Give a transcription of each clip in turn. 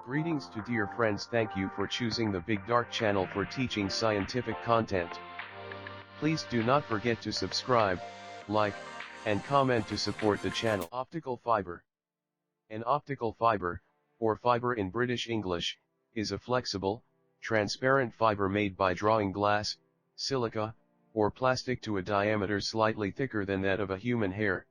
Greetings to dear friends, thank you for choosing the BigDark channel for teaching scientific content. Please do not forget to subscribe, like, and comment to support the channel. Optical fiber. An optical fiber, or fiber in British English, is a flexible, transparent fiber made by drawing glass, silica, or plastic to a diameter slightly thicker than that of a human hair.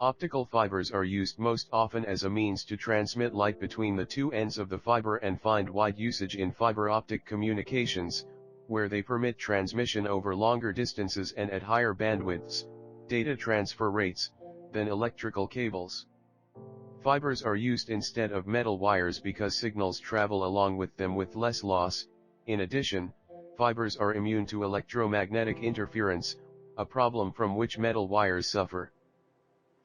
Optical fibers are used most often as a means to transmit light between the two ends of the fiber and find wide usage in fiber-optic communications, where they permit transmission over longer distances and at higher bandwidths, data transfer rates, than electrical cables. Fibers are used instead of metal wires because signals travel along with them with less loss. In addition, fibers are immune to electromagnetic interference, a problem from which metal wires suffer.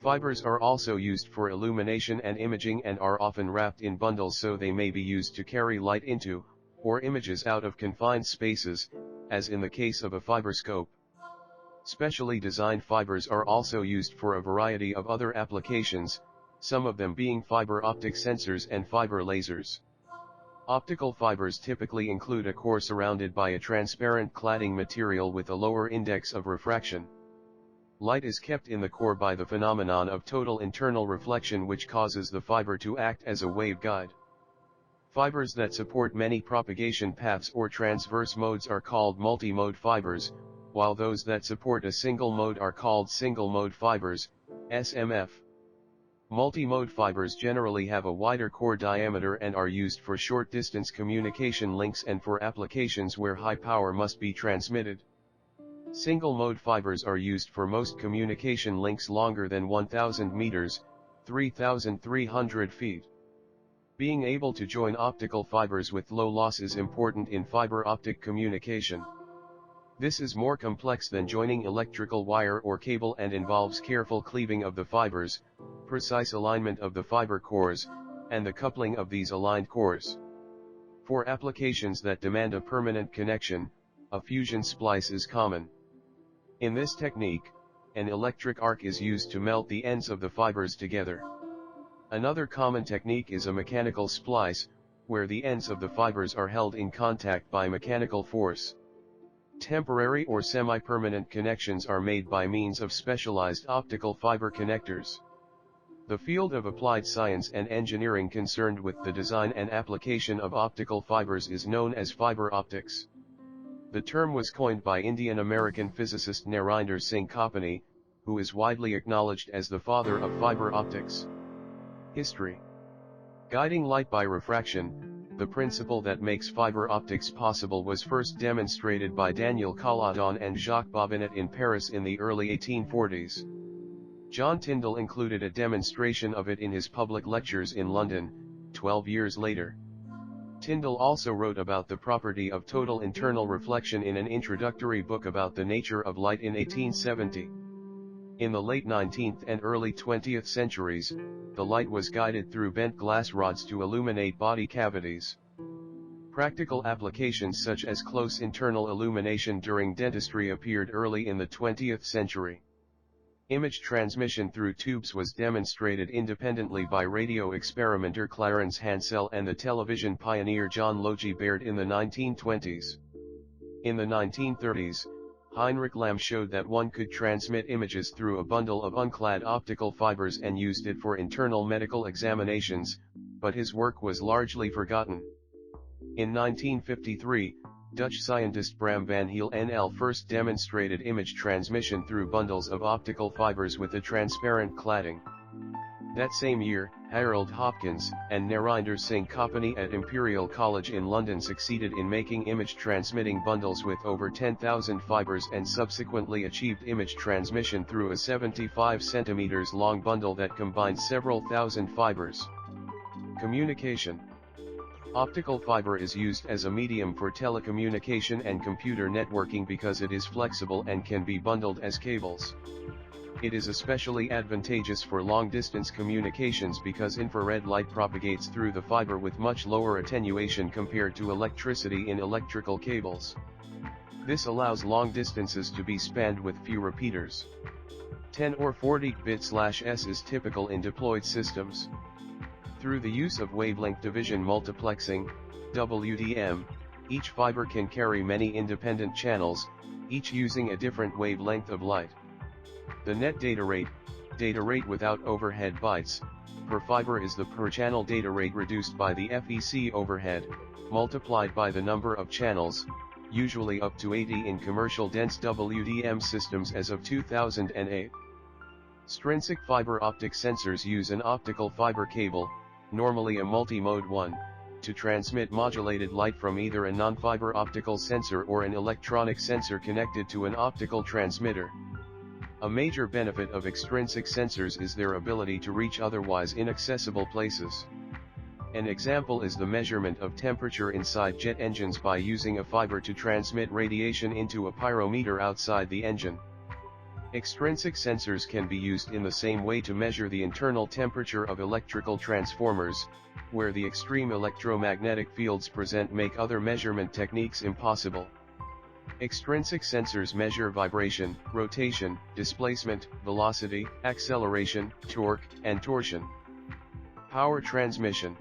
Fibers are also used for illumination and imaging and are often wrapped in bundles so they may be used to carry light into, or images out of confined spaces, as in the case of a fiberscope. Specially designed fibers are also used for a variety of other applications, some of them being fiber optic sensors and fiber lasers. Optical fibers typically include a core surrounded by a transparent cladding material with a lower index of refraction. Light is kept in the core by the phenomenon of total internal reflection, which causes the fiber to act as a waveguide. Fibers that support many propagation paths or transverse modes are called multi-mode fibers, while those that support a single mode are called single-mode fibers, SMF. Multi-mode fibers generally have a wider core diameter and are used for short-distance communication links and for applications where high power must be transmitted. Single-mode fibers are used for most communication links longer than 1,000 meters, 3,300 feet. Being able to join optical fibers with low loss is important in fiber optic communication. This is more complex than joining electrical wire or cable and involves careful cleaving of the fibers, precise alignment of the fiber cores, and the coupling of these aligned cores. For applications that demand a permanent connection, a fusion splice is common. In this technique, an electric arc is used to melt the ends of the fibers together. Another common technique is a mechanical splice, where the ends of the fibers are held in contact by mechanical force. Temporary or semi-permanent connections are made by means of specialized optical fiber connectors. The field of applied science and engineering concerned with the design and application of optical fibers is known as fiber optics. The term was coined by Indian-American physicist Narinder Singh Kapani, who is widely acknowledged as the father of fiber optics. History. Guiding light by refraction, the principle that makes fiber optics possible was first demonstrated by Daniel Colladon and Jacques Babinet in Paris in the early 1840s. John Tyndall included a demonstration of it in his public lectures in London, 12 years later. Tyndall also wrote about the property of total internal reflection in an introductory book about the nature of light in 1870. In the late 19th and early 20th centuries, the light was guided through bent glass rods to illuminate body cavities. Practical applications such as close internal illumination during dentistry appeared early in the 20th century. Image transmission through tubes was demonstrated independently by radio experimenter Clarence Hansell and the television pioneer John Logie Baird in the 1920s. In the 1930s, Heinrich Lamb showed that one could transmit images through a bundle of unclad optical fibers and used it for internal medical examinations, but his work was largely forgotten. In 1953, Dutch scientist Bram van Heel NL first demonstrated image transmission through bundles of optical fibers with a transparent cladding. That same year, Harold Hopkins and Narinder Singh Kapani at Imperial College in London succeeded in making image transmitting bundles with over 10,000 fibers and subsequently achieved image transmission through a 75 cm long bundle that combined several thousand fibers. Communication. Optical fiber is used as a medium for telecommunication and computer networking because it is flexible and can be bundled as cables. It is especially advantageous for long-distance communications because infrared light propagates through the fiber with much lower attenuation compared to electricity in electrical cables. This allows long distances to be spanned with few repeaters. 10 or 40 bit/s is typical in deployed systems. Through the use of wavelength division multiplexing, WDM, each fiber can carry many independent channels, each using a different wavelength of light. The net data rate without overhead bytes, per fiber is the per-channel data rate reduced by the FEC overhead, multiplied by the number of channels, usually up to 80 in commercial dense WDM systems as of 2008. Extrinsic fiber optic sensors use an optical fiber cable, normally a multi-mode one, to transmit modulated light from either a non-fiber optical sensor or an electronic sensor connected to an optical transmitter. A major benefit of extrinsic sensors is their ability to reach otherwise inaccessible places. An example is the measurement of temperature inside jet engines by using a fiber to transmit radiation into a pyrometer outside the engine. Extrinsic sensors can be used in the same way to measure the internal temperature of electrical transformers, where the extreme electromagnetic fields present make other measurement techniques impossible. Extrinsic sensors measure vibration, rotation, displacement, velocity, acceleration, torque, and torsion. Power transmission.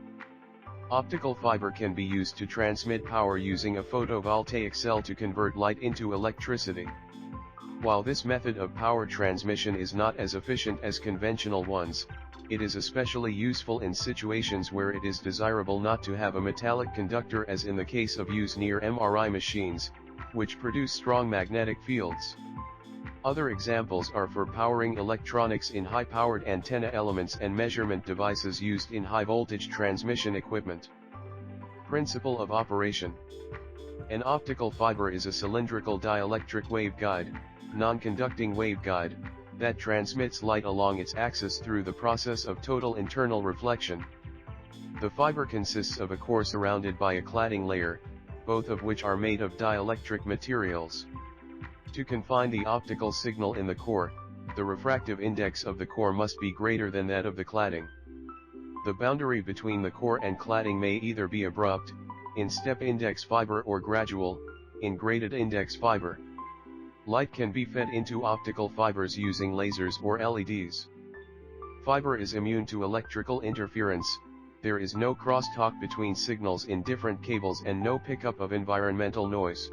Optical fiber can be used to transmit power using a photovoltaic cell to convert light into electricity. While this method of power transmission is not as efficient as conventional ones, it is especially useful in situations where it is desirable not to have a metallic conductor, as in the case of use near MRI machines, which produce strong magnetic fields. Other examples are for powering electronics in high-powered antenna elements and measurement devices used in high-voltage transmission equipment. Principle of operation. An optical fiber is a cylindrical dielectric waveguide, non-conducting waveguide, that transmits light along its axis through the process of total internal reflection. The fiber consists of a core surrounded by a cladding layer, both of which are made of dielectric materials. To confine the optical signal in the core, the refractive index of the core must be greater than that of the cladding. The boundary between the core and cladding may either be abrupt, in step index fiber, or gradual, in graded index fiber. Light can be fed into optical fibers using lasers or LEDs. Fiber is immune to electrical interference. There is no crosstalk between signals in different cables and no pickup of environmental noise.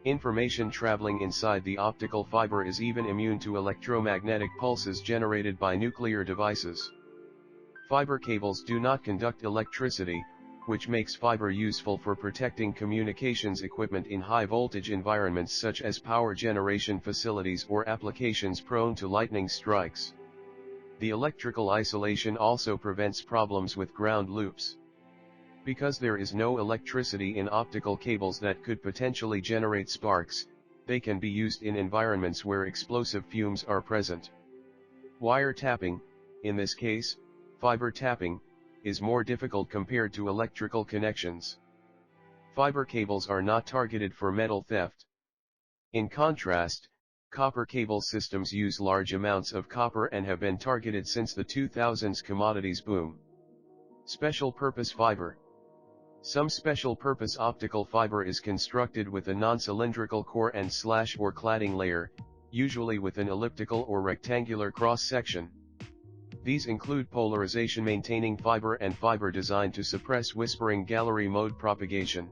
Information traveling inside the optical fiber is even immune to electromagnetic pulses generated by nuclear devices. Fiber cables do not conduct electricity, which makes fiber useful for protecting communications equipment in high-voltage environments such as power generation facilities or applications prone to lightning strikes. The electrical isolation also prevents problems with ground loops. Because there is no electricity in optical cables that could potentially generate sparks, they can be used in environments where explosive fumes are present. Wire tapping, in this case, fiber tapping, is more difficult compared to electrical connections. Fiber cables are not targeted for metal theft. In contrast, copper cable systems use large amounts of copper and have been targeted since the 2000s commodities boom. Special purpose fiber. Some special-purpose optical fiber is constructed with a non-cylindrical core and or cladding layer, usually with an elliptical or rectangular cross-section. These include polarization-maintaining fiber and fiber designed to suppress whispering gallery mode propagation.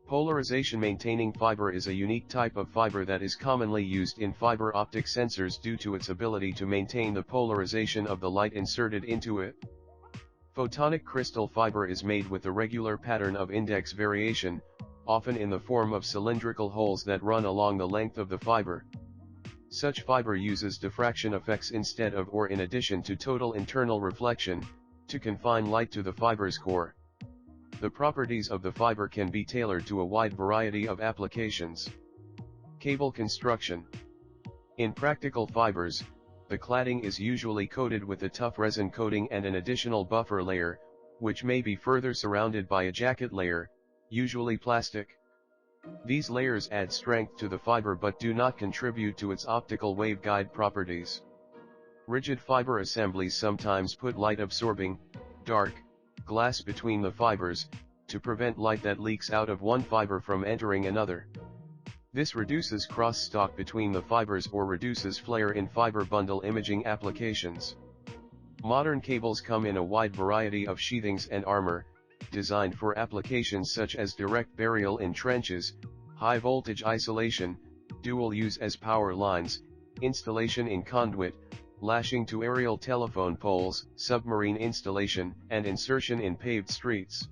Polarization-maintaining fiber is a unique type of fiber that is commonly used in fiber-optic sensors due to its ability to maintain the polarization of the light inserted into it. Photonic crystal fiber is made with a regular pattern of index variation, often in the form of cylindrical holes that run along the length of the fiber. Such fiber uses diffraction effects instead of or in addition to total internal reflection, to confine light to the fiber's core. The properties of the fiber can be tailored to a wide variety of applications. Cable construction. In practical fibers, the cladding is usually coated with a tough resin coating and an additional buffer layer, which may be further surrounded by a jacket layer, usually plastic. These layers add strength to the fiber but do not contribute to its optical waveguide properties. Rigid fiber assemblies sometimes put light-absorbing, dark, glass between the fibers, to prevent light that leaks out of one fiber from entering another. This reduces cross-talk between the fibers or reduces flare in fiber bundle imaging applications. Modern cables come in a wide variety of sheathings and armor, designed for applications such as direct burial in trenches, high voltage isolation, dual use as power lines, installation in conduit, lashing to aerial telephone poles, submarine installation, and insertion in paved streets.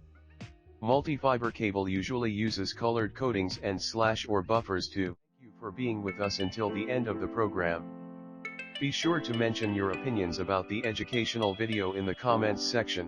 Multi-fiber cable usually uses colored coatings and slash or buffers too. Thank you for being with us until the end of the program. Be sure to mention your opinions about the educational video in the comments section.